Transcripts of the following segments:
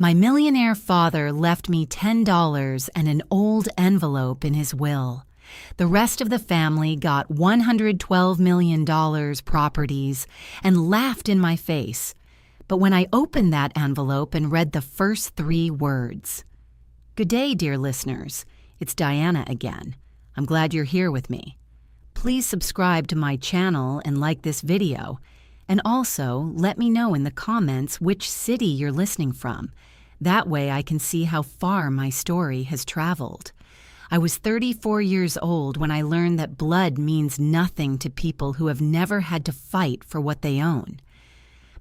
My millionaire father left me $10 and an old envelope in his will. The rest of the family got $112 million properties and laughed in my face. But when I opened that envelope and read the first 3 words, "Good day, dear listeners. It's Diana again. I'm glad you're here with me. Please subscribe to my channel and like this video. And also, let me know in the comments which city you're listening from. That way I can see how far my story has traveled. I was 34 years old when I learned that blood means nothing to people who have never had to fight for what they own.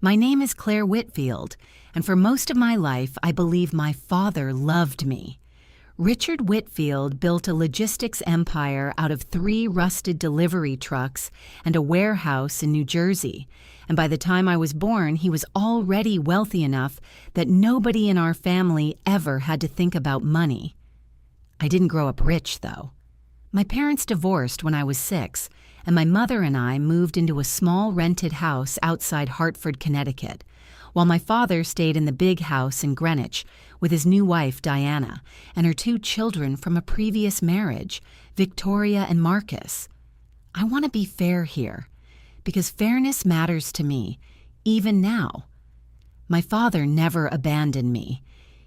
My name is Claire Whitfield, and for most of my life, I believe my father loved me. Richard Whitfield built a logistics empire out of 3 rusted delivery trucks and a warehouse in New Jersey, and by the time I was born, he was already wealthy enough that nobody in our family ever had to think about money. I didn't grow up rich, though. My parents divorced when I was 6, and my mother and I moved into a small rented house outside Hartford, Connecticut, while my father stayed in the big house in Greenwich with his new wife, Diana, and her 2 children from a previous marriage, Victoria and Marcus. I want to be fair here, because fairness matters to me, even now. My father never abandoned me.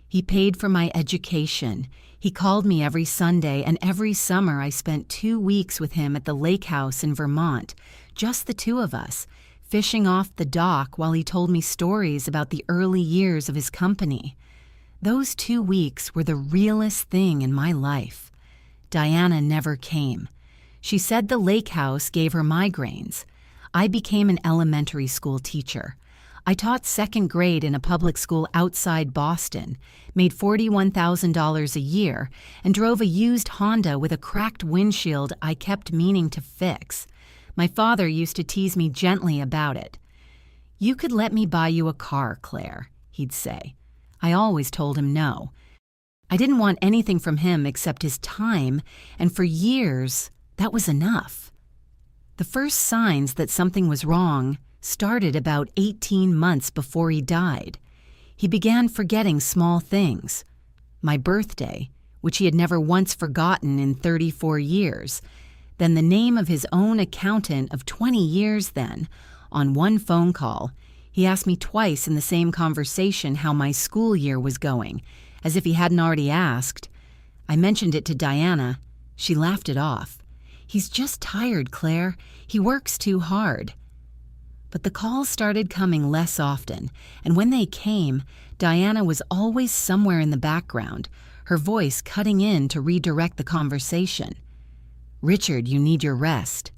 He paid for my education. He called me every Sunday, and every summer I spent 2 weeks with him at the lake house in Vermont, just the 2 of us, fishing off the dock while he told me stories about the early years of his company. Those 2 weeks were the realest thing in my life. Diana never came. She said the lake house gave her migraines. I became an elementary school teacher. I taught 2nd grade in a public school outside Boston, made $41,000 a year, and drove a used Honda with a cracked windshield I kept meaning to fix. My father used to tease me gently about it. "You could let me buy you a car, Claire," he'd say. I always told him no. I didn't want anything from him except his time, and for years, that was enough. The first signs that something was wrong started about 18 months before he died. He began forgetting small things. My birthday, which he had never once forgotten in 34 years, then the name of his own accountant of 20 years then, on one phone call. He asked me twice in the same conversation how my school year was going, as if he hadn't already asked. I mentioned it to Diana. She laughed it off. "He's just tired, Claire. He works too hard." But the calls started coming less often, and when they came, Diana was always somewhere in the background, her voice cutting in to redirect the conversation. "Richard, you need your rest."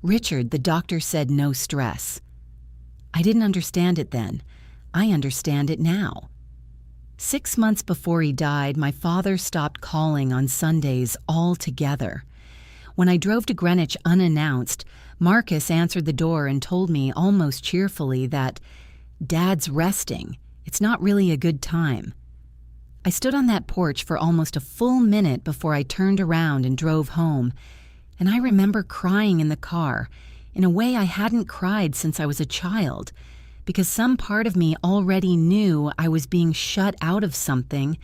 "Richard, the doctor said no stress." I didn't understand it then. I understand it now. 6 months before he died, my father stopped calling on Sundays altogether. When I drove to Greenwich unannounced, Marcus answered the door and told me almost cheerfully that, "Dad's resting. It's not really a good time." I stood on that porch for almost a full minute before I turned around and drove home, and I remember crying in the car, in a way I hadn't cried since I was a child, because some part of me already knew I was being shut out of something,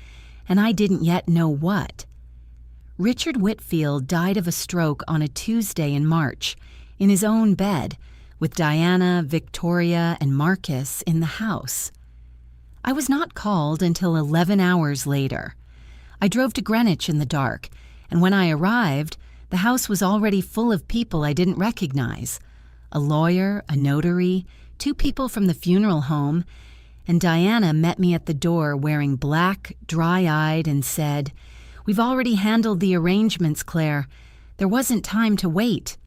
and I didn't yet know what. Richard Whitfield died of a stroke on a Tuesday in March, in his own bed, with Diana, Victoria, and Marcus in the house. I was not called until 11 hours later. I drove to Greenwich in the dark, and when I arrived, the house was already full of people I didn't recognize. A lawyer, a notary, 2 people from the funeral home, and Diana met me at the door wearing black, dry-eyed, and said, "We've already handled the arrangements, Claire. There wasn't time to wait."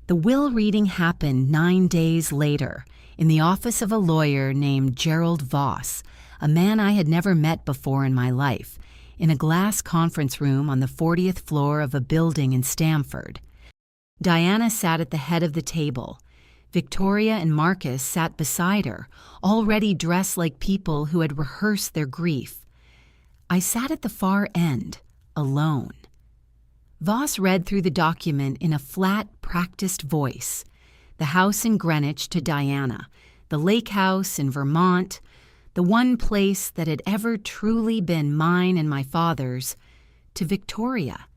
The will reading happened 9 days later in the office of a lawyer named Gerald Voss, a man I had never met before in my life, in a glass conference room on the 40th floor of a building in Stamford. Diana sat at the head of the table. Victoria and Marcus sat beside her, already dressed like people who had rehearsed their grief. I sat at the far end, alone. Voss read through the document in a flat, practiced voice. The house in Greenwich to Diana, the lake house in Vermont, the one place that had ever truly been mine and my father's, to Victoria.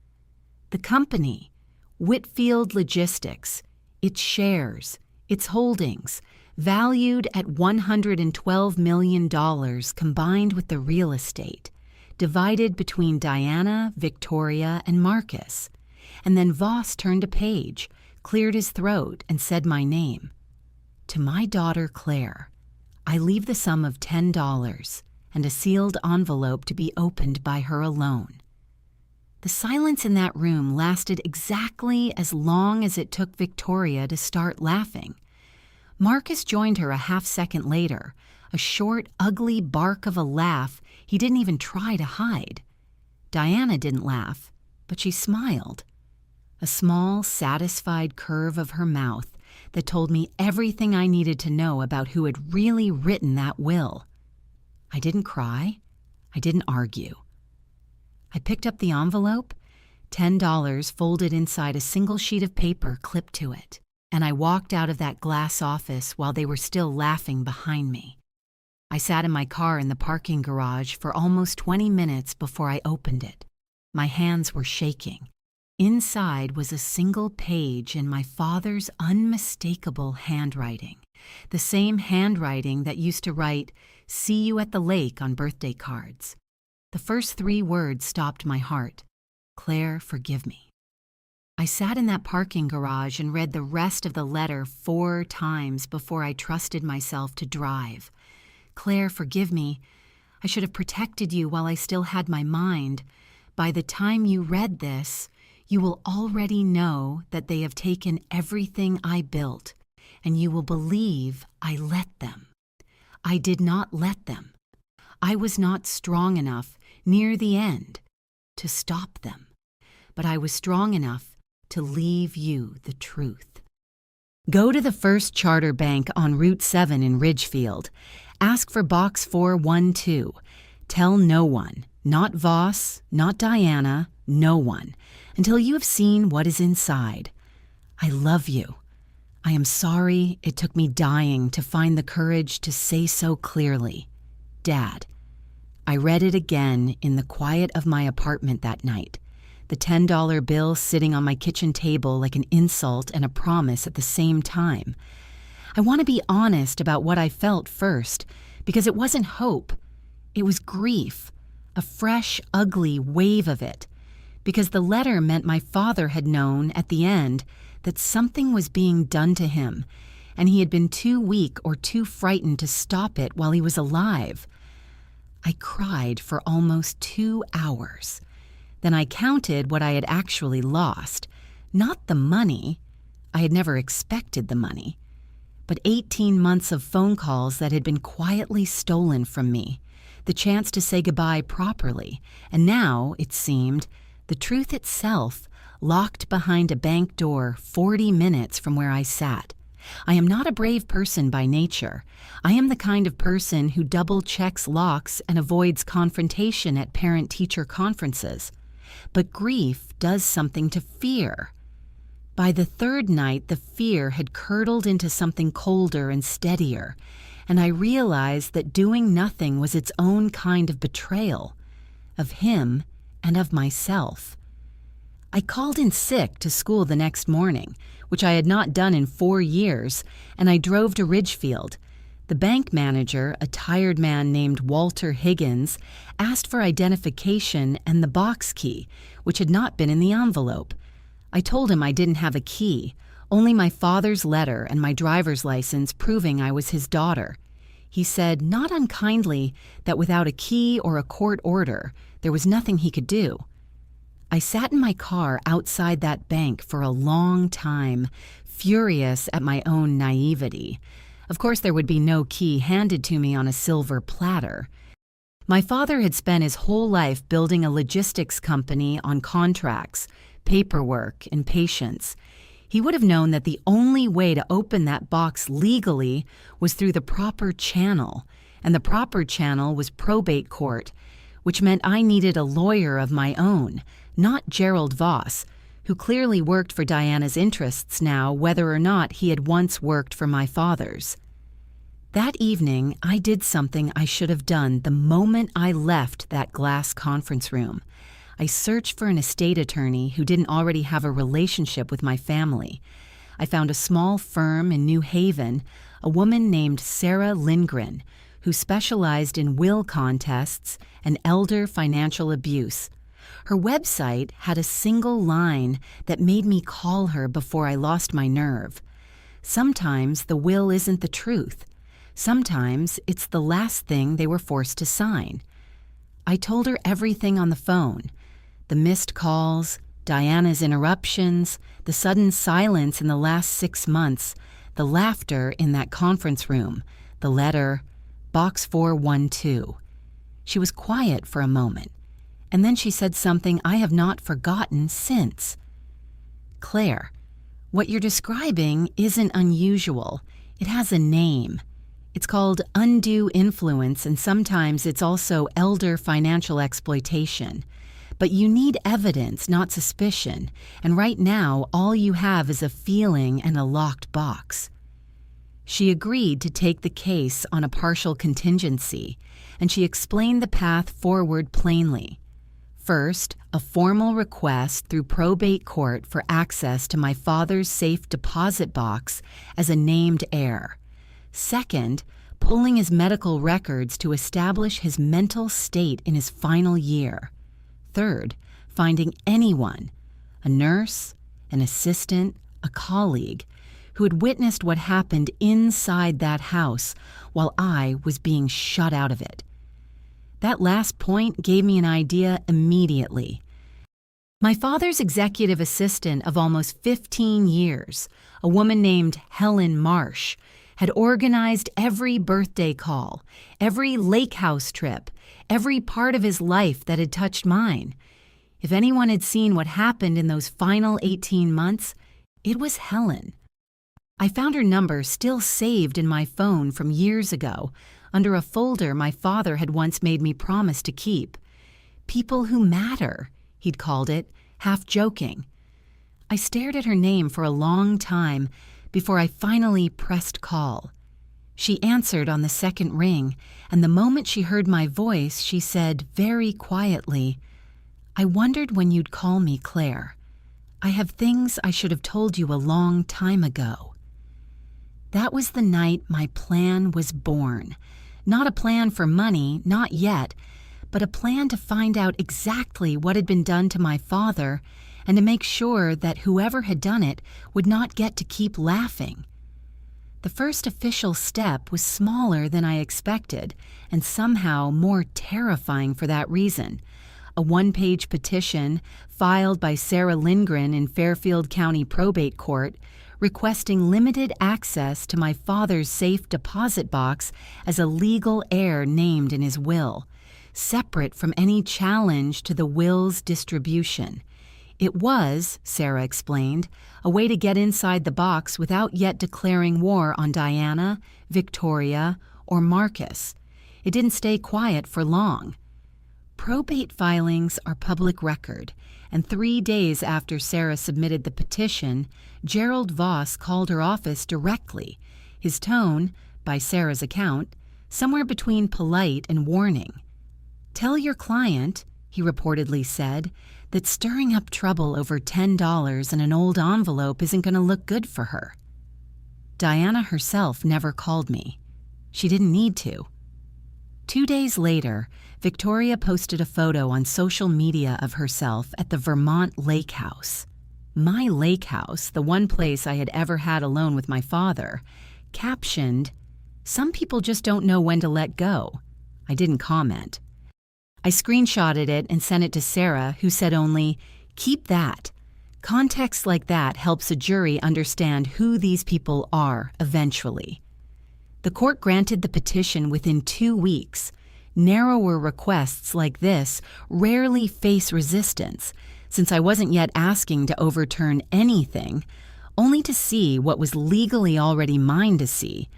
The company, Whitfield Logistics, its shares, its holdings, valued at $112 million combined with the real estate, divided between Diana, Victoria, and Marcus. And then Voss turned a page, cleared his throat, and said my name. To my daughter Claire, I leave the sum of $10 and a sealed envelope to be opened by her alone. The silence in that room lasted exactly as long as it took Victoria to start laughing. Marcus joined her a half-second later, a short, ugly bark of a laugh he didn't even try to hide. Diana didn't laugh, but she smiled. A small, satisfied curve of her mouth that told me everything I needed to know about who had really written that will. I didn't cry. I didn't argue. I picked up the envelope, $10 folded inside a single sheet of paper clipped to it, and I walked out of that glass office while they were still laughing behind me. I sat in my car in the parking garage for almost 20 minutes before I opened it. My hands were shaking. Inside was a single page in my father's unmistakable handwriting, the same handwriting that used to write, "See you at the lake" on birthday cards. The first 3 words stopped my heart. Claire, forgive me. I sat in that parking garage and read the rest of the letter 4 times before I trusted myself to drive. Claire, forgive me. I should have protected you while I still had my mind. By the time you read this, you will already know that they have taken everything I built, and you will believe I let them. I did not let them. I was not strong enough near the end to stop them, but I was strong enough to leave you the truth. Go to the First Charter Bank on Route 7 in Ridgefield. Ask for Box 412. Tell no one, not Voss, not Diana, no one, until you have seen what is inside. I love you. I am sorry it took me dying to find the courage to say so clearly. Dad. I read it again in the quiet of my apartment that night, the $10 bill sitting on my kitchen table like an insult and a promise at the same time. I want to be honest about what I felt first, because it wasn't hope. It was grief, a fresh, ugly wave of it, because the letter meant my father had known at the end that something was being done to him, and he had been too weak or too frightened to stop it while he was alive. I cried for almost 2 hours. Then I counted what I had actually lost. Not the money. I had never expected the money. But 18 months of phone calls that had been quietly stolen from me, the chance to say goodbye properly, and now, it seemed, the truth itself, locked behind a bank door 40 minutes from where I sat. I am not a brave person by nature. I am the kind of person who double-checks locks and avoids confrontation at parent-teacher conferences. But grief does something to fear. By the 3rd night, the fear had curdled into something colder and steadier, and I realized that doing nothing was its own kind of betrayal, of him and of myself. I called in sick to school the next morning, which I had not done in 4 years, and I drove to Ridgefield. The bank manager, a tired man named Walter Higgins, asked for identification and the box key, which had not been in the envelope. I told him I didn't have a key, only my father's letter and my driver's license proving I was his daughter. He said, not unkindly, that without a key or a court order, there was nothing he could do. I sat in my car outside that bank for a long time, furious at my own naivety. Of course, there would be no key handed to me on a silver platter. My father had spent his whole life building a logistics company on contracts, paperwork, and patience. He would have known that the only way to open that box legally was through the proper channel, and the proper channel was probate court, which meant I needed a lawyer of my own, not Gerald Voss, who clearly worked for Diana's interests now, whether or not he had once worked for my father's. That evening, I did something I should have done the moment I left that glass conference room. I searched for an estate attorney who didn't already have a relationship with my family. I found a small firm in New Haven, a woman named Sarah Lindgren, who specialized in will contests and elder financial abuse. Her website had a single line that made me call her before I lost my nerve. Sometimes the will isn't the truth. Sometimes it's the last thing they were forced to sign. I told her everything on the phone. The missed calls, Diana's interruptions, the sudden silence in the last 6 months, the laughter in that conference room, the letter, Box 412. She was quiet for a moment, and then she said something I have not forgotten since. "Claire, what you're describing isn't unusual. It has a name. It's called undue influence, and sometimes it's also elder financial exploitation. But you need evidence, not suspicion, and right now all you have is a feeling and a locked box." She agreed to take the case on a partial contingency, and she explained the path forward plainly. First, a formal request through probate court for access to my father's safe deposit box as a named heir. Second, pulling his medical records to establish his mental state in his final year. Third, finding anyone, a nurse, an assistant, a colleague, who had witnessed what happened inside that house while I was being shut out of it. That last point gave me an idea immediately. My father's executive assistant of almost 15 years, a woman named Helen Marsh, had organized every birthday call, every lake house trip, every part of his life that had touched mine. If anyone had seen what happened in those final 18 months, it was Helen. I found her number still saved in my phone from years ago, under a folder my father had once made me promise to keep. People Who Matter, he'd called it, half joking. I stared at her name for a long time before I finally pressed call. She answered on the second ring, and the moment she heard my voice, she said very quietly, "I wondered when you'd call me, Claire. I have things I should have told you a long time ago." That was the night my plan was born. Not a plan for money, not yet, but a plan to find out exactly what had been done to my father and to make sure that whoever had done it would not get to keep laughing. The first official step was smaller than I expected and somehow more terrifying for that reason. A one-page petition filed by Sarah Lindgren in Fairfield County Probate Court requesting limited access to my father's safe deposit box as a legal heir named in his will, separate from any challenge to the will's distribution. It was, Sarah explained, a way to get inside the box without yet declaring war on Diana, Victoria, or Marcus. It didn't stay quiet for long. Probate filings are public record, and 3 days after Sarah submitted the petition, Gerald Voss called her office directly, his tone, by Sarah's account, somewhere between polite and warning. "Tell your client," he reportedly said, "that stirring up trouble over $10 in an old envelope isn't going to look good for her." Diana herself never called me. She didn't need to. 2 days later, Victoria posted a photo on social media of herself at the Vermont Lake House. My lake house, the one place I had ever had alone with my father, captioned, "Some people just don't know when to let go." I didn't comment. I screenshotted it and sent it to Sarah, who said only, "Keep that. Context like that helps a jury understand who these people are eventually." The court granted the petition within 2 weeks. Narrower requests like this rarely face resistance, since I wasn't yet asking to overturn anything, only to see what was legally already mine to see.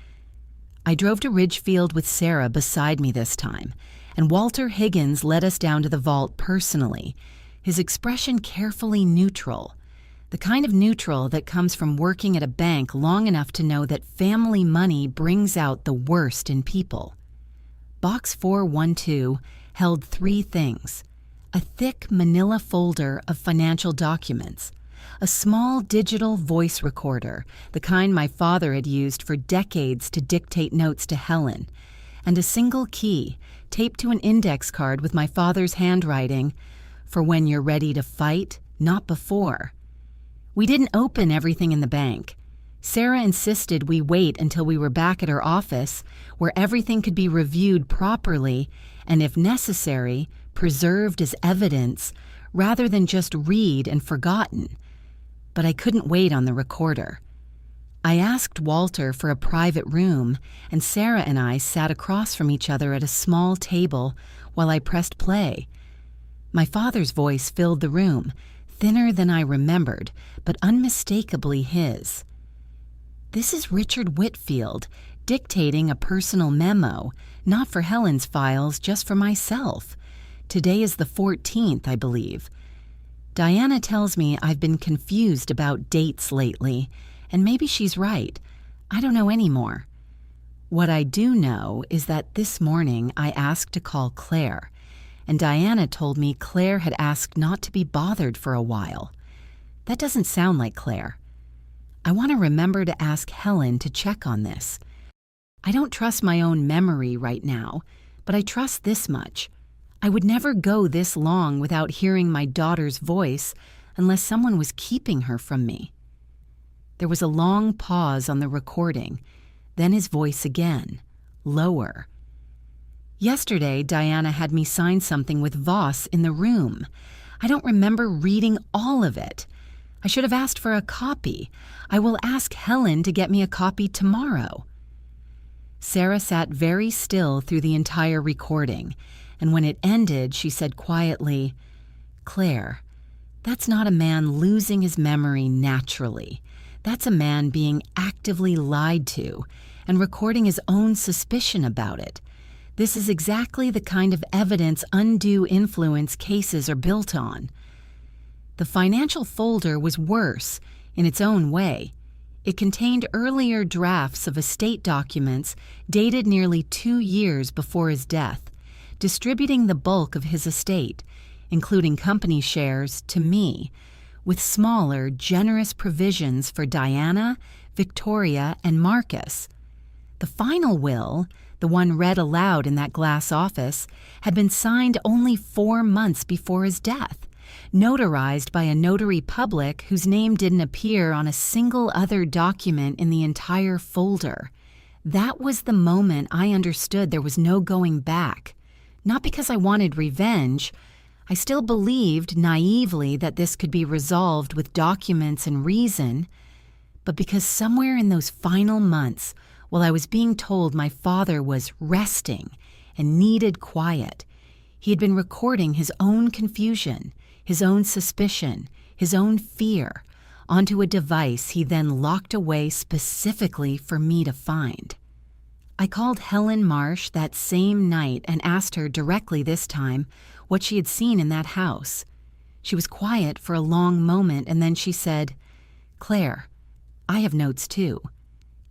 I drove to Ridgefield with Sarah beside me this time, and Walter Higgins led us down to the vault personally, his expression carefully neutral. The kind of neutral that comes from working at a bank long enough to know that family money brings out the worst in people. Box 412 held 3 things: a thick manila folder of financial documents, a small digital voice recorder, the kind my father had used for decades to dictate notes to Helen, and a single key taped to an index card with my father's handwriting, "For when you're ready to fight, not before." We didn't open everything in the bank. Sarah insisted we wait until we were back at her office, where everything could be reviewed properly and, if necessary, preserved as evidence, rather than just read and forgotten. But I couldn't wait on the recorder. I asked Walter for a private room, and Sarah and I sat across from each other at a small table while I pressed play. My father's voice filled the room, thinner than I remembered, but unmistakably his. "This is Richard Whitfield, dictating a personal memo, not for Helen's files, just for myself. Today is the 14th, I believe. Diana tells me I've been confused about dates lately, and maybe she's right. I don't know anymore. What I do know is that this morning I asked to call Claire, and Diana told me Claire had asked not to be bothered for a while. That doesn't sound like Claire. I want to remember to ask Helen to check on this. I don't trust my own memory right now, but I trust this much. I would never go this long without hearing my daughter's voice unless someone was keeping her from me." There was a long pause on the recording, then his voice again, lower. "Yesterday, Diana had me sign something with Voss in the room. I don't remember reading all of it. I should have asked for a copy. I will ask Helen to get me a copy tomorrow." Sarah sat very still through the entire recording, and when it ended, she said quietly, "Claire, that's not a man losing his memory naturally. That's a man being actively lied to and recording his own suspicion about it. This is exactly the kind of evidence undue influence cases are built on." The financial folder was worse in its own way. It contained earlier drafts of estate documents dated nearly 2 years before his death, distributing the bulk of his estate, including company shares, to me, with smaller, generous provisions for Diana, Victoria, and Marcus. The final will, the one read aloud in that glass office, had been signed only 4 months before his death, notarized by a notary public whose name didn't appear on a single other document in the entire folder. That was the moment I understood there was no going back. Not because I wanted revenge. I still believed naively that this could be resolved with documents and reason, but because somewhere in those final months, while I was being told my father was resting and needed quiet, he had been recording his own confusion, his own suspicion, his own fear, onto a device he then locked away specifically for me to find. I called Helen Marsh that same night and asked her directly this time what she had seen in that house. She was quiet for a long moment, and then she said, "Claire, I have notes too.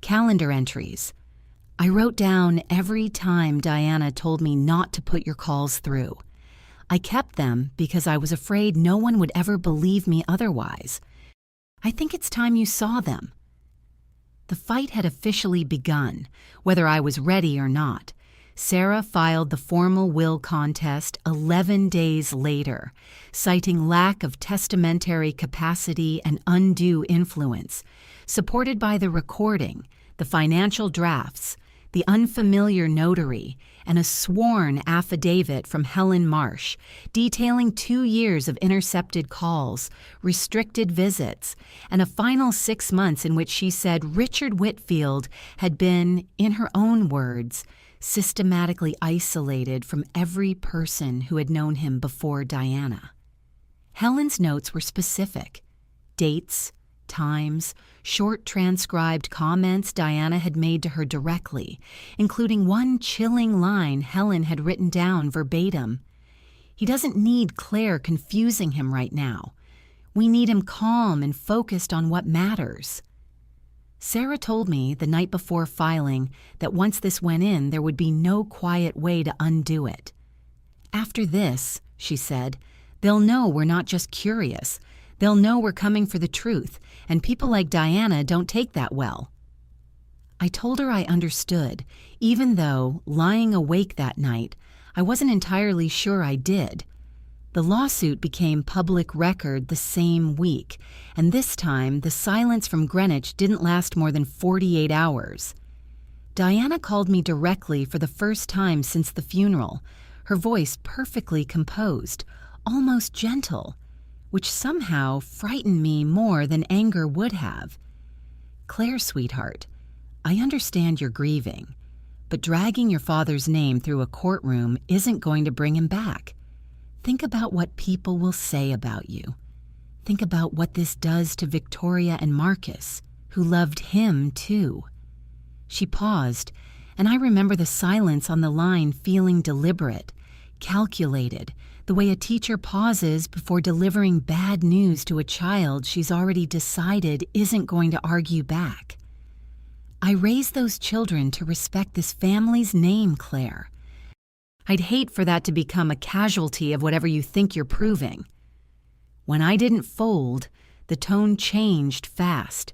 Calendar entries. I wrote down every time Diana told me not to put your calls through. I kept them because I was afraid no one would ever believe me otherwise. I think it's time you saw them." The fight had officially begun, whether I was ready or not. Sarah filed the formal will contest 11 days later, citing lack of testamentary capacity and undue influence, supported by the recording, the financial drafts, the unfamiliar notary, and a sworn affidavit from Helen Marsh detailing 2 years of intercepted calls, restricted visits, and a final 6 months in which she said Richard Whitfield had been, in her own words, systematically isolated from every person who had known him before Diana. Helen's notes were specific: dates, times, short transcribed comments Diana had made to her directly, including one chilling line Helen had written down verbatim. "He doesn't need Claire confusing him right now. We need him calm and focused on what matters. Sarah told me the night before filing that once this went in, there would be no quiet way to undo it. After this, she said, they'll know we're not just curious. They'll know we're coming for the truth, and people like Diana don't take that well. I told her I understood, even though, lying awake that night, I wasn't entirely sure I did. The lawsuit became public record the same week, and this time the silence from Greenwich didn't last more than 48 hours. Diana called me directly for the first time since the funeral, her voice perfectly composed, almost gentle, which somehow frightened me more than anger would have. Claire, sweetheart, I understand you're grieving, but dragging your father's name through a courtroom isn't going to bring him back. Think about what people will say about you. Think about what this does to Victoria and Marcus, who loved him too. She paused, and I remember the silence on the line feeling deliberate, calculated, the way a teacher pauses before delivering bad news to a child she's already decided isn't going to argue back. I raised those children to respect this family's name, Claire. I'd hate for that to become a casualty of whatever you think you're proving. When I didn't fold, the tone changed fast.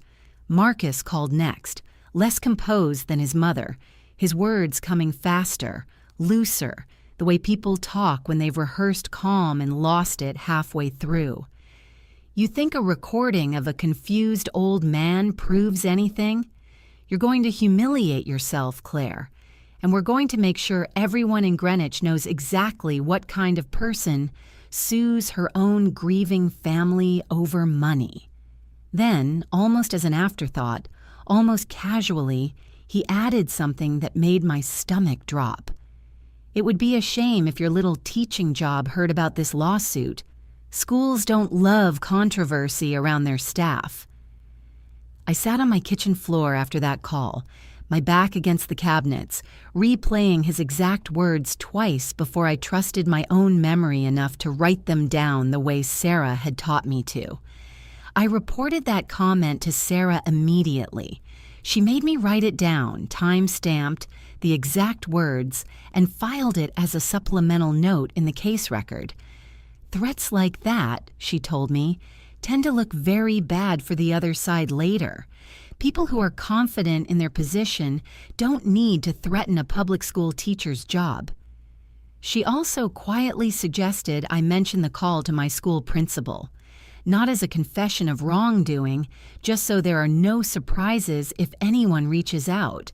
Marcus called next, less composed than his mother, his words coming faster, looser, the way people talk when they've rehearsed calm and lost it halfway through. You think a recording of a confused old man proves anything? You're going to humiliate yourself, Claire. And we're going to make sure everyone in Greenwich knows exactly what kind of person sues her own grieving family over money. Then, almost as an afterthought, almost casually, he added something that made my stomach drop. It would be a shame if your little teaching job heard about this lawsuit. Schools don't love controversy around their staff. I sat on my kitchen floor after that call, my back against the cabinets, replaying his exact words twice before I trusted my own memory enough to write them down the way Sarah had taught me to. I reported that comment to Sarah immediately. She made me write it down, time-stamped, the exact words, and filed it as a supplemental note in the case record. Threats like that, she told me, tend to look very bad for the other side later. People who are confident in their position don't need to threaten a public school teacher's job. She also quietly suggested I mention the call to my school principal, not as a confession of wrongdoing, just so there are no surprises if anyone reaches out.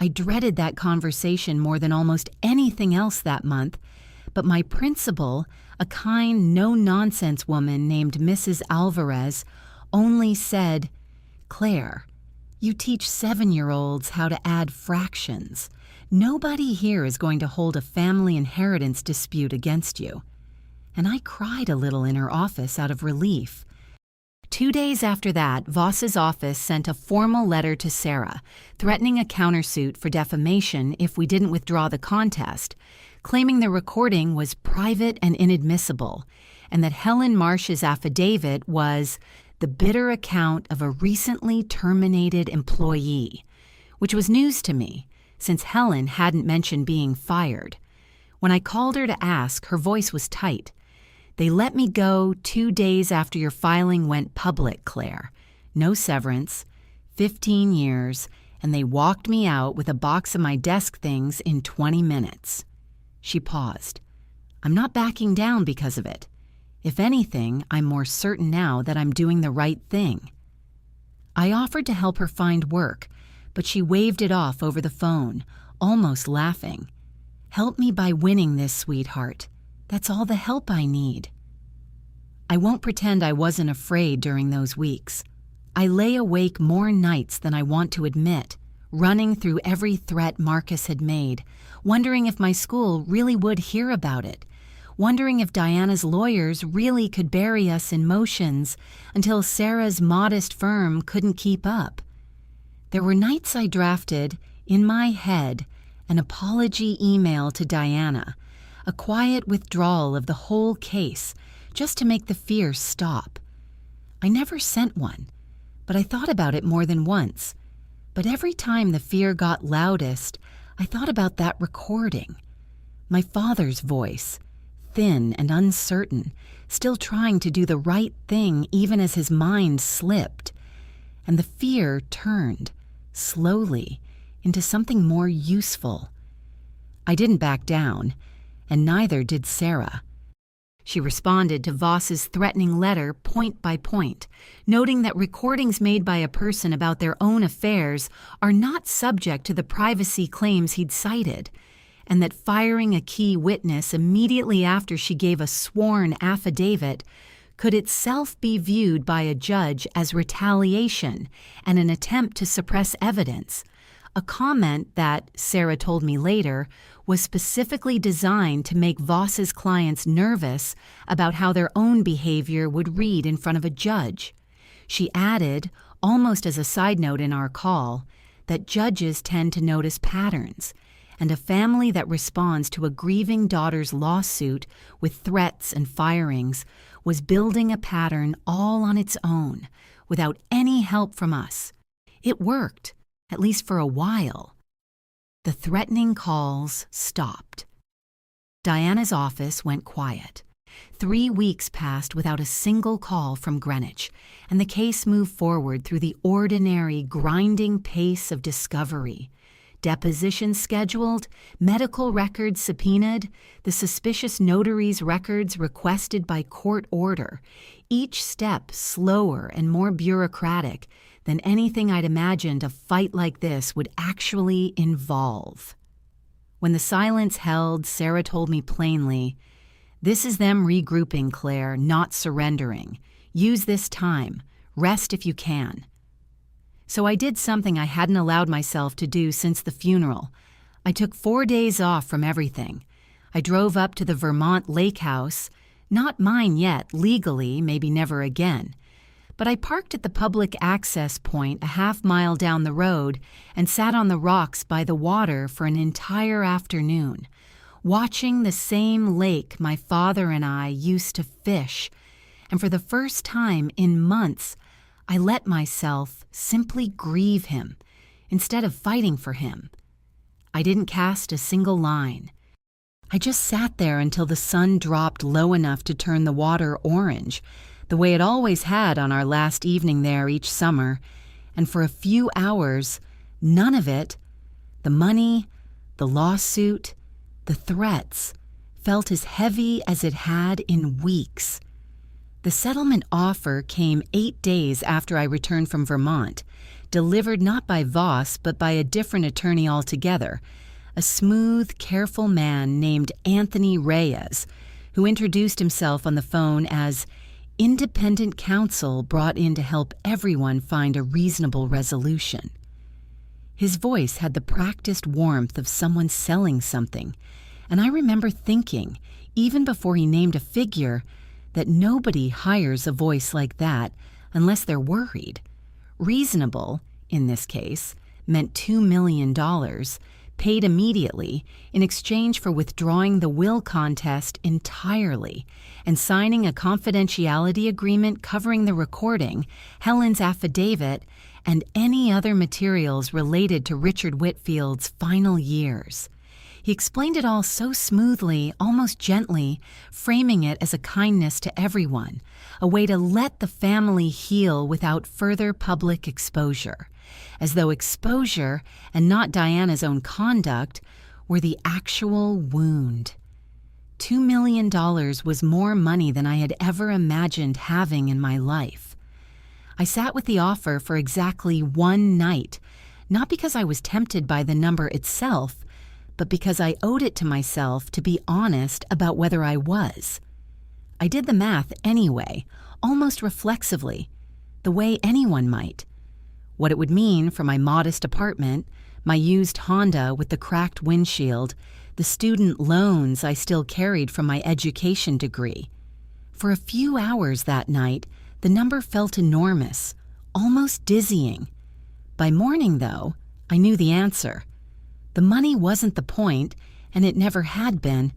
I dreaded that conversation more than almost anything else that month, but my principal, a kind, no-nonsense woman named Mrs. Alvarez, only said, Claire, you teach 7-year-olds how to add fractions. Nobody here is going to hold a family inheritance dispute against you. And I cried a little in her office out of relief. 2 days after that, Voss's office sent a formal letter to Sarah, threatening a countersuit for defamation if we didn't withdraw the contest, claiming the recording was private and inadmissible, and that Helen Marsh's affidavit was the bitter account of a recently terminated employee, which was news to me, since Helen hadn't mentioned being fired. When I called her to ask, her voice was tight. They let me go 2 days after your filing went public, Claire. No severance, 15 years, and they walked me out with a box of my desk things in 20 minutes. She paused. I'm not backing down because of it. If anything, I'm more certain now that I'm doing the right thing. I offered to help her find work, but she waved it off over the phone, almost laughing. Help me by winning this, sweetheart. That's all the help I need. I won't pretend I wasn't afraid during those weeks. I lay awake more nights than I want to admit, running through every threat Marcus had made, wondering if my school really would hear about it, wondering if Diana's lawyers really could bury us in motions until Sarah's modest firm couldn't keep up. There were nights I drafted, in my head, an apology email to Diana, a quiet withdrawal of the whole case, just to make the fear stop, I never sent one, but I thought about it more than once. But every time the fear got loudest, I thought about that recording. My father's voice, thin and uncertain, still trying to do the right thing even as his mind slipped. And the fear turned, slowly, into something more useful. I didn't back down, and neither did Sarah. She responded to Voss's threatening letter point by point, noting that recordings made by a person about their own affairs are not subject to the privacy claims he'd cited, and that firing a key witness immediately after she gave a sworn affidavit could itself be viewed by a judge as retaliation and an attempt to suppress evidence, a comment that, Sarah told me later, was specifically designed to make Voss's clients nervous about how their own behavior would read in front of a judge. She added, almost as a side note in our call, that judges tend to notice patterns, and a family that responds to a grieving daughter's lawsuit with threats and firings was building a pattern all on its own, without any help from us. It worked, at least for a while. The threatening calls stopped. Diana's office went quiet. 3 weeks passed without a single call from Greenwich, and the case moved forward through the ordinary, grinding pace of discovery. Depositions scheduled, medical records subpoenaed, the suspicious notary's records requested by court order, each step slower and more bureaucratic than anything I'd imagined a fight like this would actually involve. When the silence held, Sarah told me plainly, "This is them regrouping, Claire, not surrendering. Use this time. Rest if you can." So I did something I hadn't allowed myself to do since the funeral. I took 4 days off from everything. I drove up to the Vermont lake house, not mine yet, legally, maybe never again. But I parked at the public access point a half-mile down the road and sat on the rocks by the water for an entire afternoon, watching the same lake my father and I used to fish. And for the first time in months, I let myself simply grieve him instead of fighting for him. I didn't cast a single line. I just sat there until the sun dropped low enough to turn the water orange, the way it always had on our last evening there each summer, and for a few hours, none of it, the money, the lawsuit, the threats, felt as heavy as it had in weeks. The settlement offer came 8 days after I returned from Vermont, delivered not by Voss but by a different attorney altogether, a smooth, careful man named Anthony Reyes, who introduced himself on the phone as independent counsel brought in to help everyone find a reasonable resolution. His voice had the practiced warmth of someone selling something, and I remember thinking, even before he named a figure, that nobody hires a voice like that unless they're worried. Reasonable, in this case, meant $2 million, paid immediately in exchange for withdrawing the will contest entirely and signing a confidentiality agreement covering the recording, Helen's affidavit, and any other materials related to Richard Whitfield's final years. He explained it all so smoothly, almost gently, framing it as a kindness to everyone, a way to let the family heal without further public exposure, as though exposure, and not Diana's own conduct, were the actual wound. $2 million was more money than I had ever imagined having in my life. I sat with the offer for exactly 1 night, not because I was tempted by the number itself, but because I owed it to myself to be honest about whether I was. I did the math anyway, almost reflexively, the way anyone might. What it would mean for my modest apartment, my used Honda with the cracked windshield, the student loans I still carried from my education degree. For a few hours that night, the number felt enormous, almost dizzying. By morning, though, I knew the answer. The money wasn't the point, and it never had been.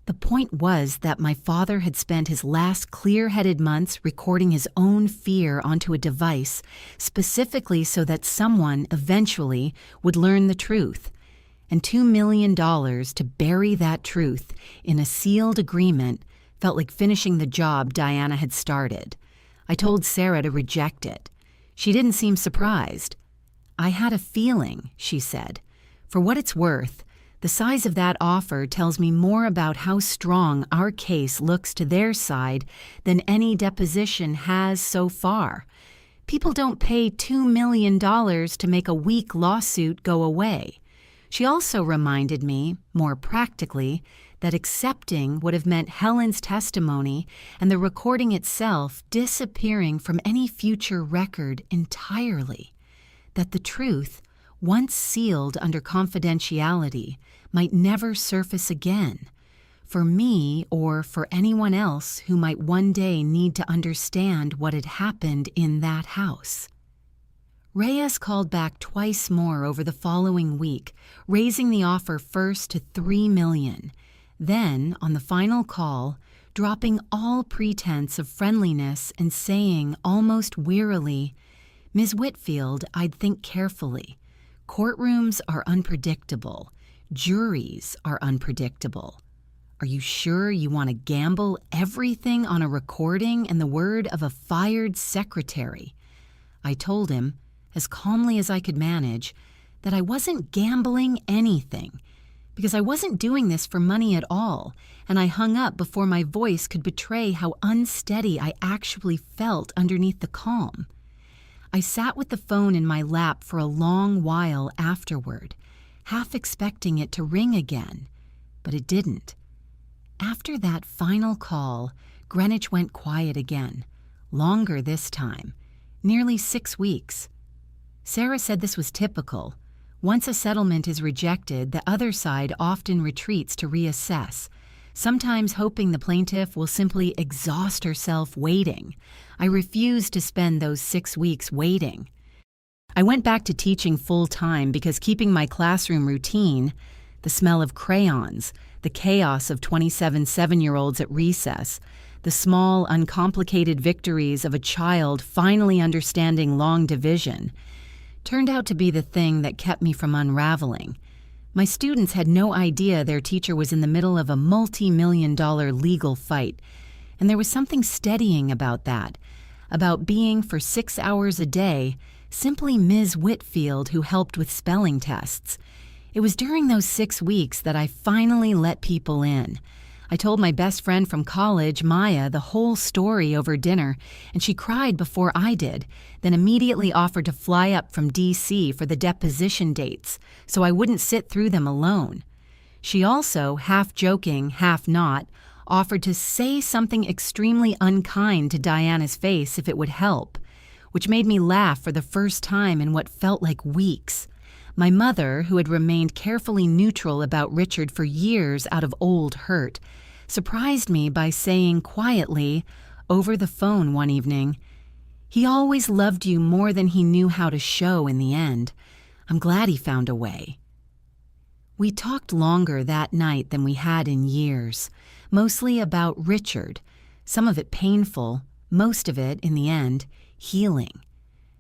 The point was that my father had spent his last clear-headed months recording his own fear onto a device, specifically so that someone eventually would learn the truth. And $2 million to bury that truth in a sealed agreement felt like finishing the job Diana had started. I told Sarah to reject it. She didn't seem surprised. "I had a feeling," she said. "For what it's worth, the size of that offer tells me more about how strong our case looks to their side than any deposition has so far. People don't pay $2 million to make a weak lawsuit go away." She also reminded me, more practically, that accepting would have meant Helen's testimony and the recording itself disappearing from any future record entirely. That the truth, once sealed under confidentiality, might never surface again, for me or for anyone else who might one day need to understand what had happened in that house. Reyes called back twice more over the following week, raising the offer first to $3 million. Then, on the final call, dropping all pretense of friendliness and saying almost wearily, "Ms. Whitfield, I'd think carefully. Courtrooms are unpredictable. Juries are unpredictable. Are you sure you want to gamble everything on a recording and the word of a fired secretary?" I told him, as calmly as I could manage, that I wasn't gambling anything, because I wasn't doing this for money at all, and I hung up before my voice could betray how unsteady I actually felt underneath the calm. I sat with the phone in my lap for a long while afterward, half expecting it to ring again, but it didn't. After that final call, Greenwich went quiet again, longer this time, nearly 6 weeks. Sarah said this was typical. Once a settlement is rejected, the other side often retreats to reassess, sometimes hoping the plaintiff will simply exhaust herself waiting. I refused to spend those 6 weeks waiting. I went back to teaching full-time because keeping my classroom routine, the smell of crayons, the chaos of 27 7-year-olds at recess, the small, uncomplicated victories of a child finally understanding long division, turned out to be the thing that kept me from unraveling. My students had no idea their teacher was in the middle of a multi-million-dollar legal fight, and there was something steadying about that, about being for 6 hours a day simply Ms. Whitfield who helped with spelling tests. It was during those 6 weeks that I finally let people in. I told my best friend from college, Maya, the whole story over dinner, and she cried before I did, then immediately offered to fly up from D.C. for the deposition dates, so I wouldn't sit through them alone. She also, half joking, half not, offered to say something extremely unkind to Diana's face if it would help, which made me laugh for the first time in what felt like weeks. My mother, who had remained carefully neutral about Richard for years out of old hurt, surprised me by saying quietly, over the phone one evening, "He always loved you more than he knew how to show in the end. I'm glad he found a way." We talked longer that night than we had in years, mostly about Richard, some of it painful, most of it, in the end, healing.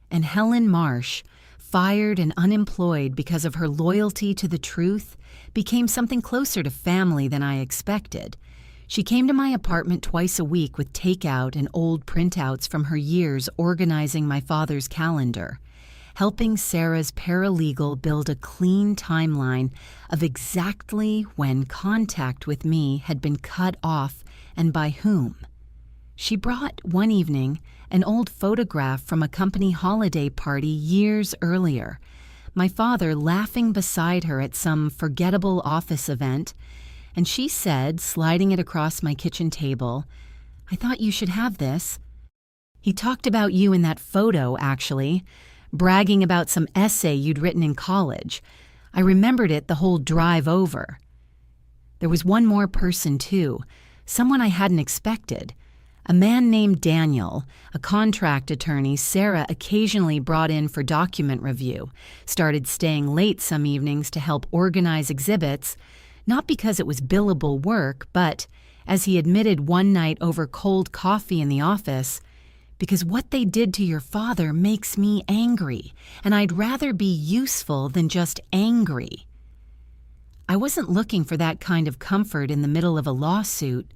And Helen Marsh, fired and unemployed because of her loyalty to the truth, became something closer to family than I expected. She came to my apartment twice a week with takeout and old printouts from her years organizing my father's calendar, helping Sarah's paralegal build a clean timeline of exactly when contact with me had been cut off and by whom. She brought, one evening, an old photograph from a company holiday party years earlier, my father laughing beside her at some forgettable office event, and she said, sliding it across my kitchen table, "I thought you should have this. He talked about you in that photo, actually, bragging about some essay you'd written in college. I remembered it the whole drive over." There was one more person, too, someone I hadn't expected. A man named Daniel, a contract attorney Sarah occasionally brought in for document review, started staying late some evenings to help organize exhibits, Not because it was billable work, but, as he admitted one night over cold coffee in the office, because what they did to your father makes me angry, and I'd rather be useful than just angry. I wasn't looking for that kind of comfort in the middle of a lawsuit,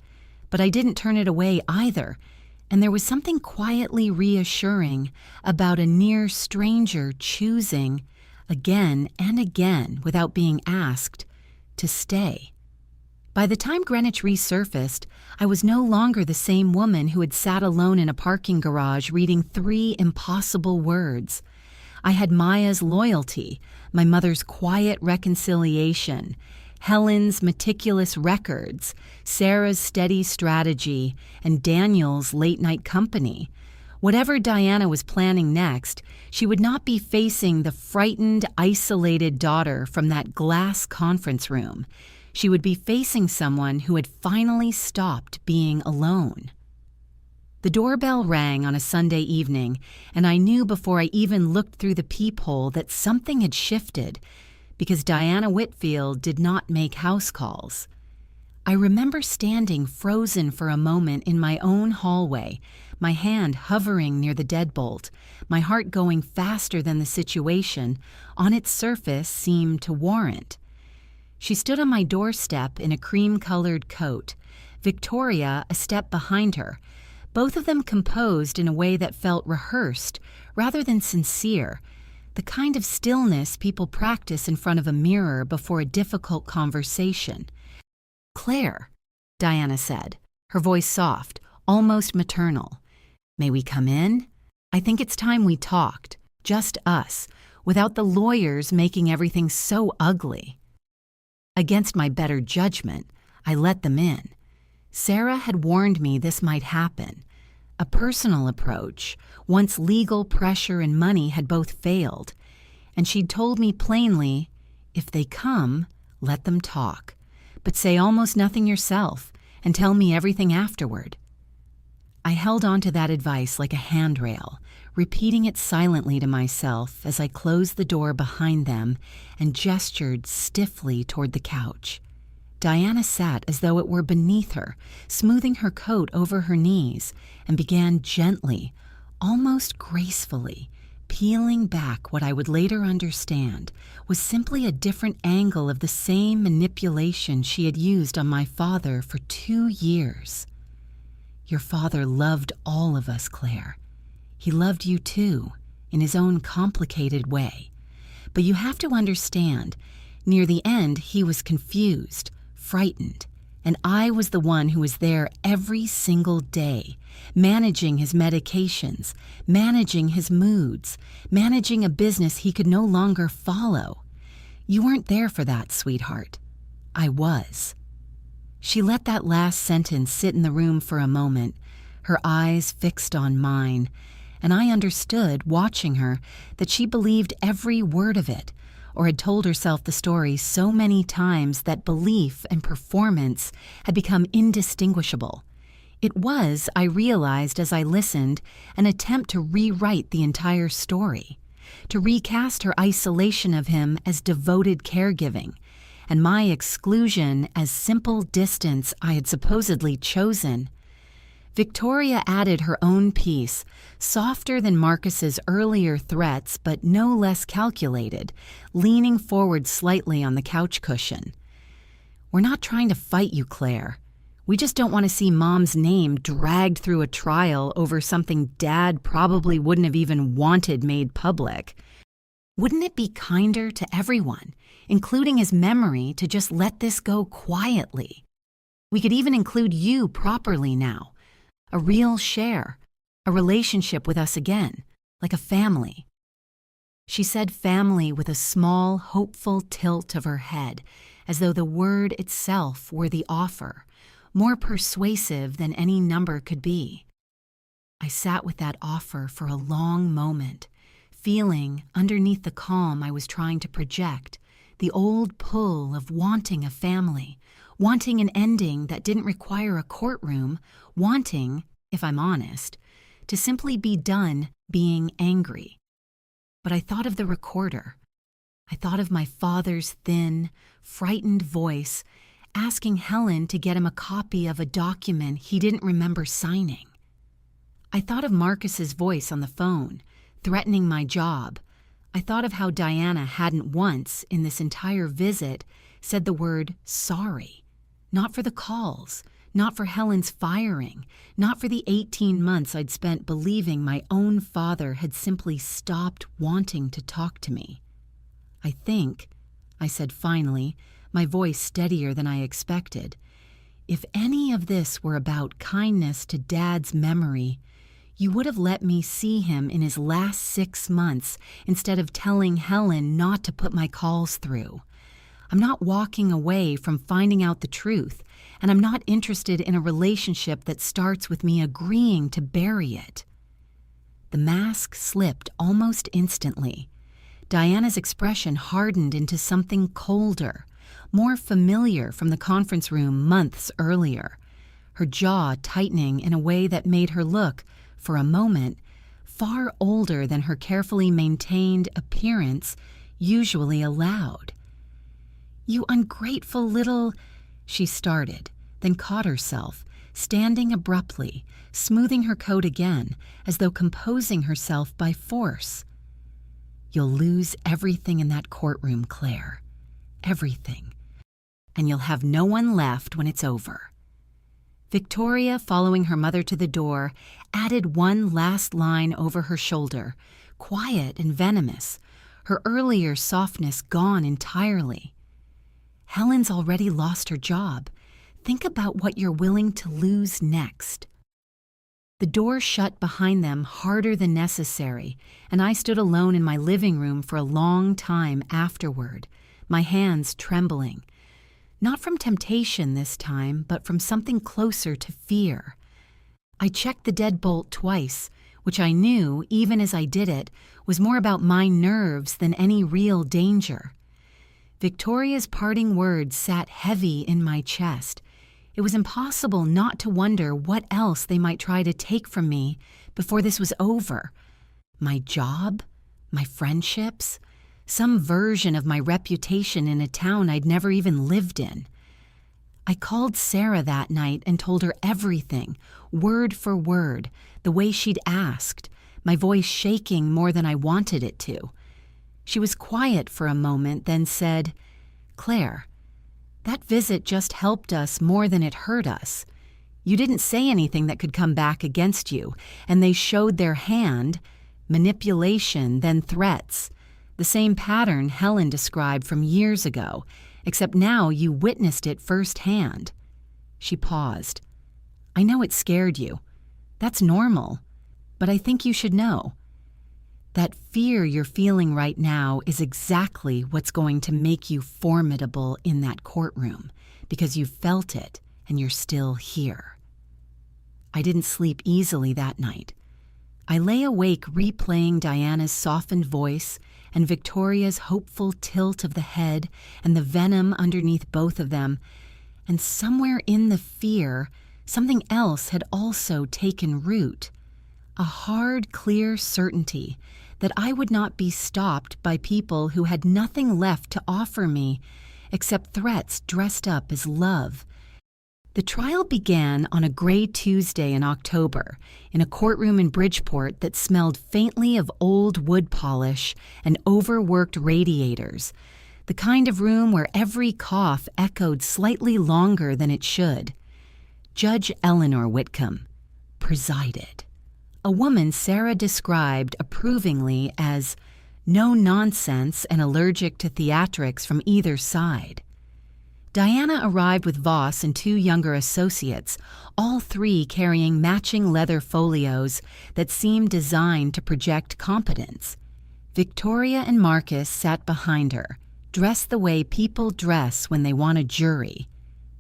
but I didn't turn it away either, and there was something quietly reassuring about a near stranger choosing, again and again without being asked, to stay. By the time Greenwich resurfaced, I was no longer the same woman who had sat alone in a parking garage reading 3 impossible words. I had Maya's loyalty, my mother's quiet reconciliation, Helen's meticulous records, Sarah's steady strategy, and Daniel's late-night company. Whatever Diana was planning next, she would not be facing the frightened, isolated daughter from that glass conference room. She would be facing someone who had finally stopped being alone. The doorbell rang on a Sunday evening, and I knew before I even looked through the peephole that something had shifted, because Diana Whitfield did not make house calls. I remember standing frozen for a moment in my own hallway, my hand hovering near the deadbolt, my heart going faster than the situation, on its surface, seemed to warrant. She stood on my doorstep in a cream-colored coat, Victoria a step behind her, both of them composed in a way that felt rehearsed rather than sincere, the kind of stillness people practice in front of a mirror before a difficult conversation. "Claire," Diana said, her voice soft, almost maternal. "May we come in? I think it's time we talked, just us, without the lawyers making everything so ugly." Against my better judgment, I let them in. Sarah had warned me this might happen. A personal approach, once legal pressure and money had both failed, and she'd told me plainly, if they come, let them talk, but say almost nothing yourself and tell me everything afterward. I held on to that advice like a handrail, repeating it silently to myself as I closed the door behind them and gestured stiffly toward the couch. Diana sat as though it were beneath her, smoothing her coat over her knees, and began gently, almost gracefully, peeling back what I would later understand was simply a different angle of the same manipulation she had used on my father for 2 years. "Your father loved all of us, Claire. He loved you too, in his own complicated way. But you have to understand, near the end he was confused, frightened, and I was the one who was there every single day, managing his medications, managing his moods, managing a business he could no longer follow. You weren't there for that, sweetheart. I was." She let that last sentence sit in the room for a moment, her eyes fixed on mine, and I understood, watching her, that she believed every word of it, or had told herself the story so many times that belief and performance had become indistinguishable. It was, I realized as I listened, an attempt to rewrite the entire story, to recast her isolation of him as devoted caregiving, and my exclusion as simple distance I had supposedly chosen. Victoria added her own piece, softer than Marcus's earlier threats but no less calculated, leaning forward slightly on the couch cushion. "We're not trying to fight you, Claire. We just don't want to see Mom's name dragged through a trial over something Dad probably wouldn't have even wanted made public. Wouldn't it be kinder to everyone, including his memory, to just let this go quietly? We could even include you properly now. A real share, a relationship with us again, like a family." She said family with a small, hopeful tilt of her head, as though the word itself were the offer, more persuasive than any number could be. I sat with that offer for a long moment, feeling, underneath the calm I was trying to project, the old pull of wanting a family, wanting an ending that didn't require a courtroom, wanting, if I'm honest, to simply be done being angry. But I thought of the recorder. I thought of my father's thin, frightened voice asking Helen to get him a copy of a document he didn't remember signing. I thought of Marcus's voice on the phone, threatening my job. I thought of how Diana hadn't once, in this entire visit, said the word sorry. Not for the calls, not for Helen's firing, not for the 18 months I'd spent believing my own father had simply stopped wanting to talk to me. I think, I said finally, my voice steadier than I expected, if any of this were about kindness to Dad's memory, you would have let me see him in his last 6 months instead of telling Helen not to put my calls through. I'm not walking away from finding out the truth, and I'm not interested in a relationship that starts with me agreeing to bury it. The mask slipped almost instantly. Diana's expression hardened into something colder, more familiar from the conference room months earlier, her jaw tightening in a way that made her look, for a moment, far older than her carefully maintained appearance usually allowed. "You ungrateful little—" she started, then caught herself, standing abruptly, smoothing her coat again, as though composing herself by force. "You'll lose everything in that courtroom, Claire. Everything. And you'll have no one left when it's over." Victoria, following her mother to the door, added one last line over her shoulder, quiet and venomous, her earlier softness gone entirely. "Helen's already lost her job. Think about what you're willing to lose next." The door shut behind them harder than necessary, and I stood alone in my living room for a long time afterward, my hands trembling. Not from temptation this time, but from something closer to fear. I checked the deadbolt twice, which I knew, even as I did it, was more about my nerves than any real danger. Victoria's parting words sat heavy in my chest. It was impossible not to wonder what else they might try to take from me before this was over. My job? My friendships? Some version of my reputation in a town I'd never even lived in. I called Sarah that night and told her everything, word for word, the way she'd asked, my voice shaking more than I wanted it to. She was quiet for a moment, then said, "Claire, that visit just helped us more than it hurt us. You didn't say anything that could come back against you, and they showed their hand, manipulation, then threats. The same pattern Helen described from years ago, except now you witnessed it firsthand." She paused. "I know it scared you. That's normal. But I think you should know. That fear you're feeling right now is exactly what's going to make you formidable in that courtroom, because you felt it and you're still here." I didn't sleep easily that night. I lay awake replaying Diana's softened voice and Victoria's hopeful tilt of the head and the venom underneath both of them, and somewhere in the fear, something else had also taken root. A hard, clear certainty that I would not be stopped by people who had nothing left to offer me except threats dressed up as love. The trial began on a gray Tuesday in October in a courtroom in Bridgeport that smelled faintly of old wood polish and overworked radiators, the kind of room where every cough echoed slightly longer than it should. Judge Eleanor Whitcomb presided, a woman Sarah described approvingly as no nonsense and allergic to theatrics from either side. Diana arrived with Voss and 2 younger associates, all 3 carrying matching leather folios that seemed designed to project competence. Victoria and Marcus sat behind her, dressed the way people dress when they want a jury,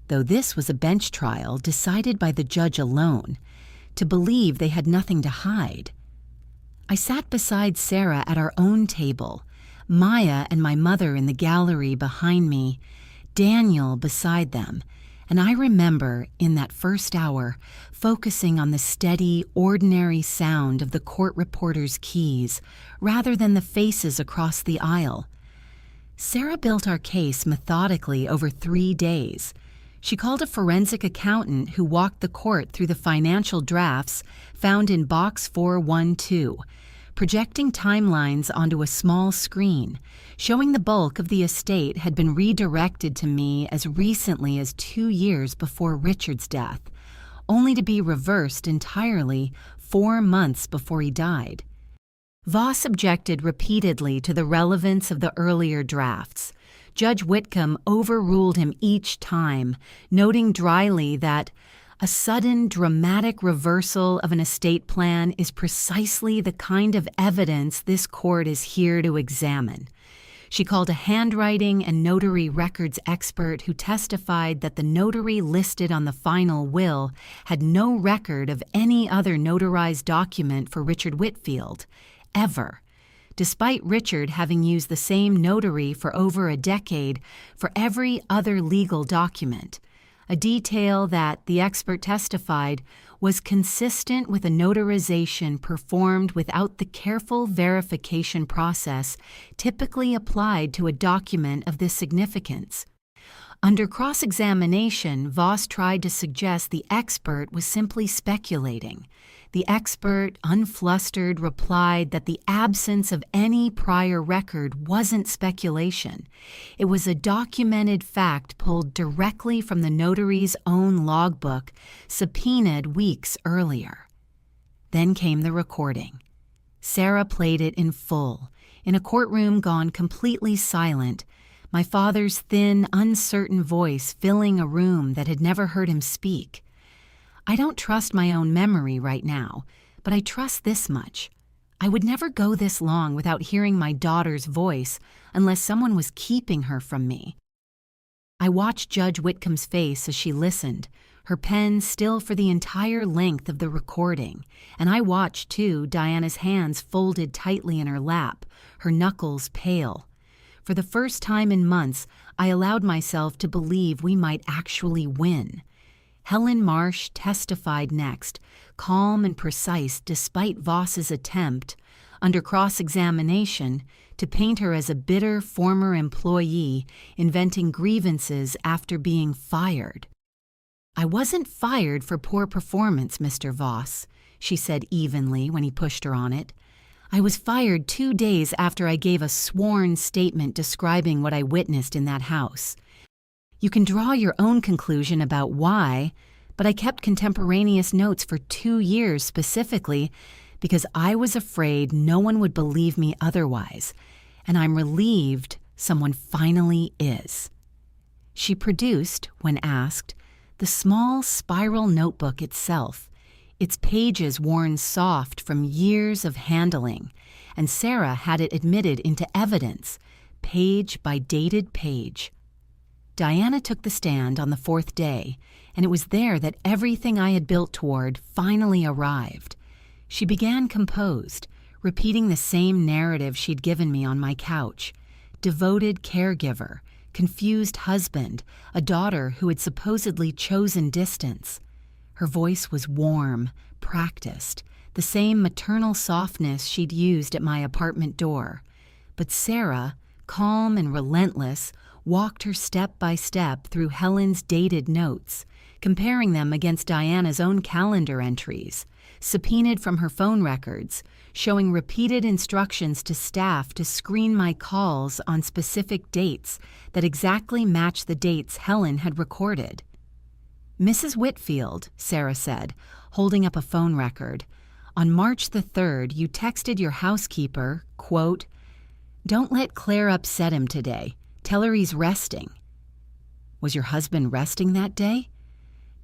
though this was a bench trial decided by the judge alone, to believe they had nothing to hide. I sat beside Sarah at our own table, Maya and my mother in the gallery behind me, Daniel beside them, and I remember, in that first hour, focusing on the steady, ordinary sound of the court reporter's keys rather than the faces across the aisle. Sarah built our case methodically over 3 days. She called a forensic accountant who walked the court through the financial drafts found in Box 412, projecting timelines onto a small screen, showing the bulk of the estate had been redirected to me as recently as 2 years before Richard's death, only to be reversed entirely 4 months before he died. Voss objected repeatedly to the relevance of the earlier drafts. Judge Whitcomb overruled him each time, noting dryly that a sudden, dramatic reversal of an estate plan is precisely the kind of evidence this court is here to examine. She called a handwriting and notary records expert who testified that the notary listed on the final will had no record of any other notarized document for Richard Whitfield, ever, despite Richard having used the same notary for over a decade for every other legal document, a detail that, the expert testified, was consistent with a notarization performed without the careful verification process typically applied to a document of this significance. Under cross-examination, Voss tried to suggest the expert was simply speculating. The expert, unflustered, replied that the absence of any prior record wasn't speculation. It was a documented fact pulled directly from the notary's own logbook, subpoenaed weeks earlier. Then came the recording. Sarah played it in full, in a courtroom gone completely silent, my father's thin, uncertain voice filling a room that had never heard him speak. I don't trust my own memory right now, but I trust this much. I would never go this long without hearing my daughter's voice unless someone was keeping her from me. I watched Judge Whitcomb's face as she listened, her pen still for the entire length of the recording, and I watched, too, Diana's hands folded tightly in her lap, her knuckles pale. For the first time in months, I allowed myself to believe we might actually win. Helen Marsh testified next, calm and precise despite Voss's attempt, under cross-examination, to paint her as a bitter former employee inventing grievances after being fired. "I wasn't fired for poor performance, Mr. Voss," she said evenly when he pushed her on it. "I was fired 2 days after I gave a sworn statement describing what I witnessed in that house. You can draw your own conclusion about why, but I kept contemporaneous notes for 2 years specifically because I was afraid no one would believe me otherwise, and I'm relieved someone finally is." She produced, when asked, the small spiral notebook itself, its pages worn soft from years of handling, and Sarah had it admitted into evidence, page by dated page. Diana took the stand on the 4th day, and it was there that everything I had built toward finally arrived. She began composed, repeating the same narrative she'd given me on my couch. Devoted caregiver, confused husband, a daughter who had supposedly chosen distance. Her voice was warm, practiced, the same maternal softness she'd used at my apartment door. But Sarah, calm and relentless, walked her step by step through Helen's dated notes, comparing them against Diana's own calendar entries, subpoenaed from her phone records, showing repeated instructions to staff to screen my calls on specific dates that exactly matched the dates Helen had recorded. "Mrs. Whitfield," Sarah said, holding up a phone record, "on March the 3rd, you texted your housekeeper, quote, 'Don't let Claire upset him today. Tell her he's resting.' Was your husband resting that day?"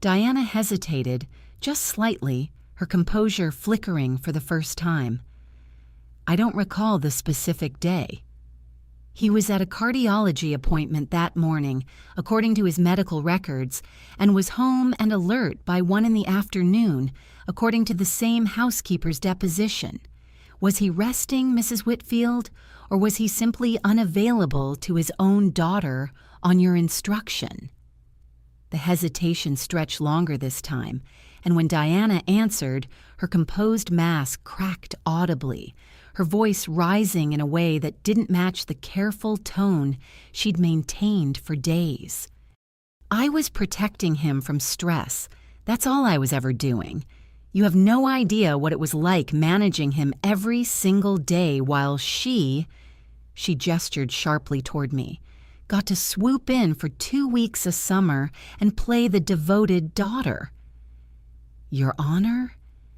Diana hesitated, just slightly, her composure flickering for the first time. "I don't recall the specific day." He was at a cardiology appointment that morning, according to his medical records, and was home and alert by 1 in the afternoon, according to the same housekeeper's deposition. Was he resting, Mrs. Whitfield, or was he simply unavailable to his own daughter on your instruction? The hesitation stretched longer this time, and when Diana answered, her composed mask cracked audibly, her voice rising in a way that didn't match the careful tone she'd maintained for days. I was protecting him from stress. That's all I was ever doing. You have no idea what it was like managing him every single day while she gestured sharply toward me, got to swoop in for 2 weeks a summer and play the devoted daughter. Your Honor,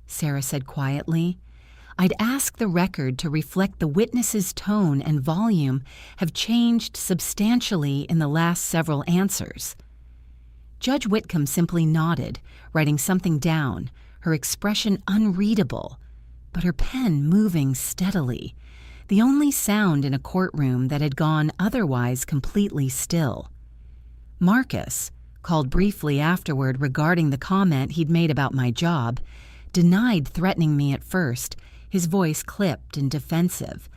Sarah said quietly, I'd ask the record to reflect the witness's tone and volume have changed substantially in the last several answers. Judge Whitcomb simply nodded, writing something down, her expression unreadable, but her pen moving steadily, the only sound in a courtroom that had gone otherwise completely still. Marcus, called briefly afterward regarding the comment he'd made about my job, denied threatening me at first, his voice clipped and defensive.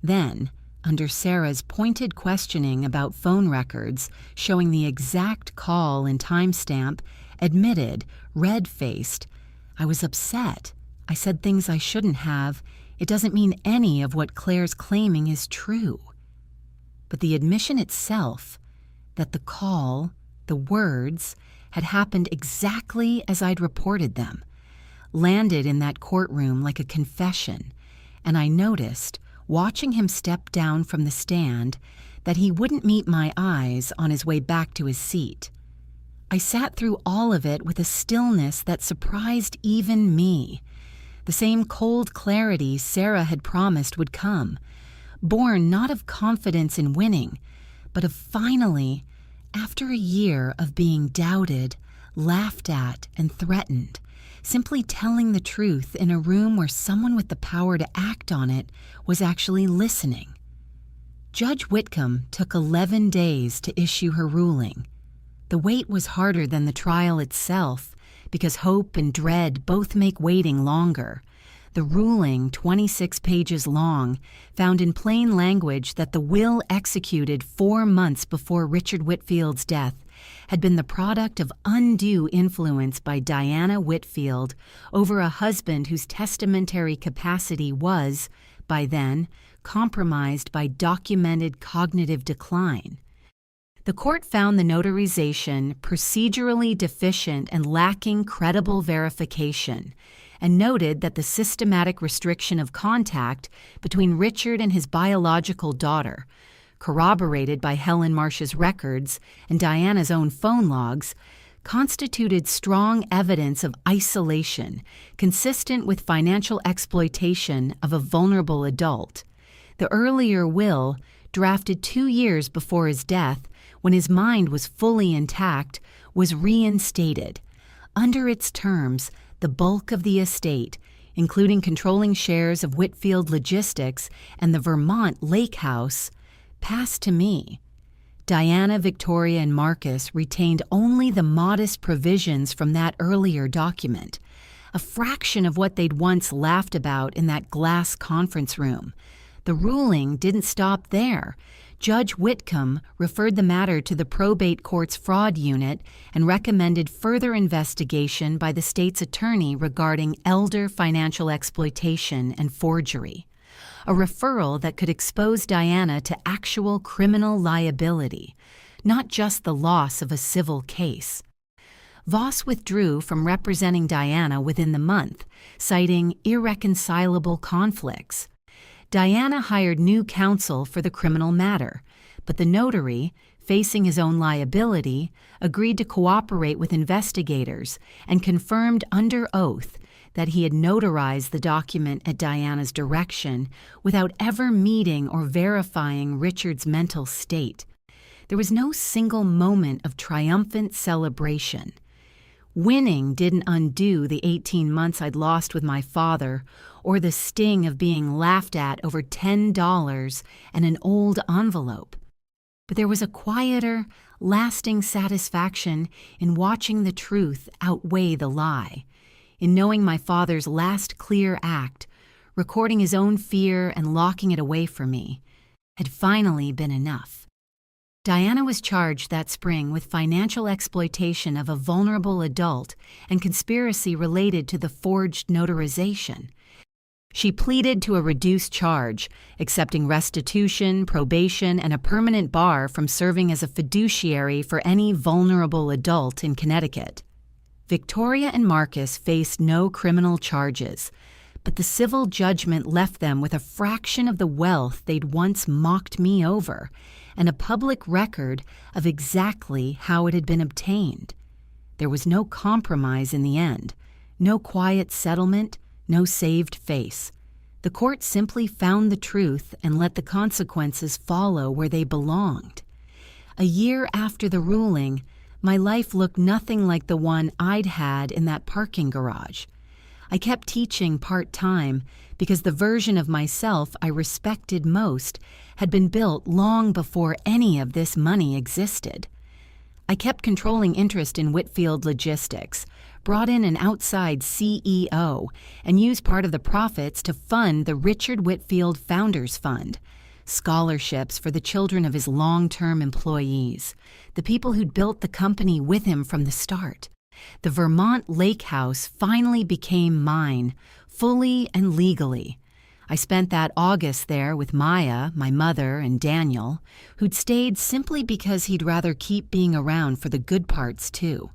Then, under Sarah's pointed questioning about phone records showing the exact call and timestamp, admitted, red-faced, I was upset. I said things I shouldn't have. It doesn't mean any of what Claire's claiming is true. But the admission itself, that the call, the words, had happened exactly as I'd reported them, landed in that courtroom like a confession, and I noticed, watching him step down from the stand, that he wouldn't meet my eyes on his way back to his seat. I sat through all of it with a stillness that surprised even me. The same cold clarity Sarah had promised would come, born not of confidence in winning, but of finally, after a year of being doubted, laughed at, and threatened, simply telling the truth in a room where someone with the power to act on it was actually listening. Judge Whitcomb took 11 days to issue her ruling. The wait was harder than the trial itself, because hope and dread both make waiting longer. The ruling, 26 pages long, found in plain language that the will executed 4 months before Richard Whitfield's death had been the product of undue influence by Diana Whitfield over a husband whose testamentary capacity was, by then, compromised by documented cognitive decline. The court found the notarization procedurally deficient and lacking credible verification, and noted that the systematic restriction of contact between Richard and his biological daughter, corroborated by Helen Marsh's records and Diana's own phone logs, constituted strong evidence of isolation consistent with financial exploitation of a vulnerable adult. The earlier will, drafted 2 years before his death, when his mind was fully intact, was reinstated. Under its terms, the bulk of the estate, including controlling shares of Whitfield Logistics and the Vermont Lake House, passed to me. Diana, Victoria, and Marcus retained only the modest provisions from that earlier document, a fraction of what they'd once laughed about in that glass conference room. The ruling didn't stop there. Judge Whitcomb referred the matter to the probate court's fraud unit and recommended further investigation by the state's attorney regarding elder financial exploitation and forgery, a referral that could expose Diana to actual criminal liability, not just the loss of a civil case. Voss withdrew from representing Diana within the month, citing irreconcilable conflicts. Diana hired new counsel for the criminal matter, but the notary, facing his own liability, agreed to cooperate with investigators and confirmed under oath that he had notarized the document at Diana's direction without ever meeting or verifying Richard's mental state. There was no single moment of triumphant celebration. Winning didn't undo the 18 months I'd lost with my father or the sting of being laughed at over $10 and an old envelope. But there was a quieter, lasting satisfaction in watching the truth outweigh the lie, in knowing my father's last clear act, recording his own fear and locking it away from me, had finally been enough. Diana was charged that spring with financial exploitation of a vulnerable adult and conspiracy related to the forged notarization. She pleaded to a reduced charge, accepting restitution, probation, and a permanent bar from serving as a fiduciary for any vulnerable adult in Connecticut. Victoria and Marcus faced no criminal charges, but the civil judgment left them with a fraction of the wealth they'd once mocked me over, and a public record of exactly how it had been obtained. There was no compromise in the end, no quiet settlement, no saved face. The court simply found the truth and let the consequences follow where they belonged. A year after the ruling, my life looked nothing like the one I'd had in that parking garage. I kept teaching part-time because the version of myself I respected most had been built long before any of this money existed. I kept controlling interest in Whitfield Logistics, brought in an outside CEO, and used part of the profits to fund the Richard Whitfield Founders Fund, scholarships for the children of his long-term employees, the people who'd built the company with him from the start. The Vermont Lake House finally became mine, fully and legally. I spent that August there with Maya, my mother, and Daniel, who'd stayed simply because he'd rather keep being around for the good parts, too.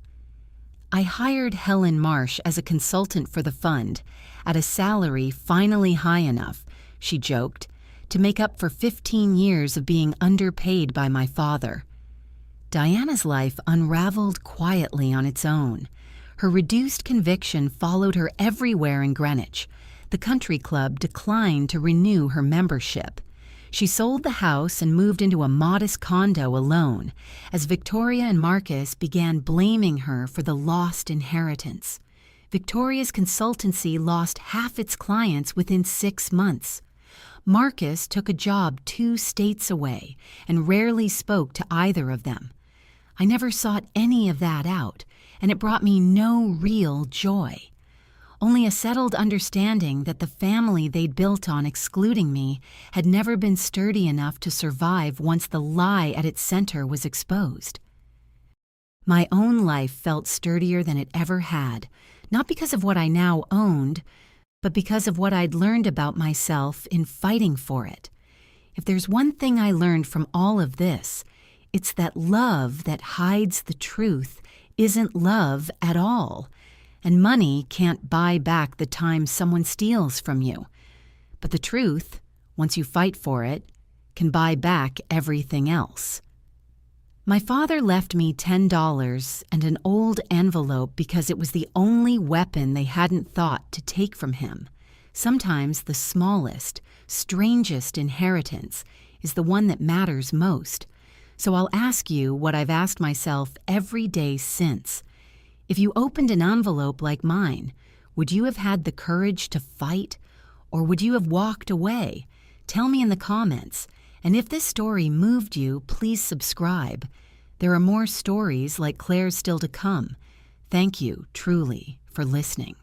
I hired Helen Marsh as a consultant for the fund, at a salary finally high enough, she joked, to make up for 15 years of being underpaid by my father. Diana's life unraveled quietly on its own. Her reduced conviction followed her everywhere in Greenwich. The country club declined to renew her membership. She sold the house and moved into a modest condo alone, as Victoria and Marcus began blaming her for the lost inheritance. Victoria's consultancy lost half its clients within 6 months. Marcus took a job 2 states away and rarely spoke to either of them. I never sought any of that out, and it brought me no real joy. Only a settled understanding that the family they'd built on excluding me had never been sturdy enough to survive once the lie at its center was exposed. My own life felt sturdier than it ever had, not because of what I now owned, but because of what I'd learned about myself in fighting for it. If there's one thing I learned from all of this, it's that love that hides the truth isn't love at all. And money can't buy back the time someone steals from you. But the truth, once you fight for it, can buy back everything else. My father left me $10 and an old envelope because it was the only weapon they hadn't thought to take from him. Sometimes the smallest, strangest inheritance is the one that matters most. So I'll ask you what I've asked myself every day since. If you opened an envelope like mine, would you have had the courage to fight, or would you have walked away? Tell me in the comments. And if this story moved you, please subscribe. There are more stories like Claire's still to come. Thank you, truly, for listening.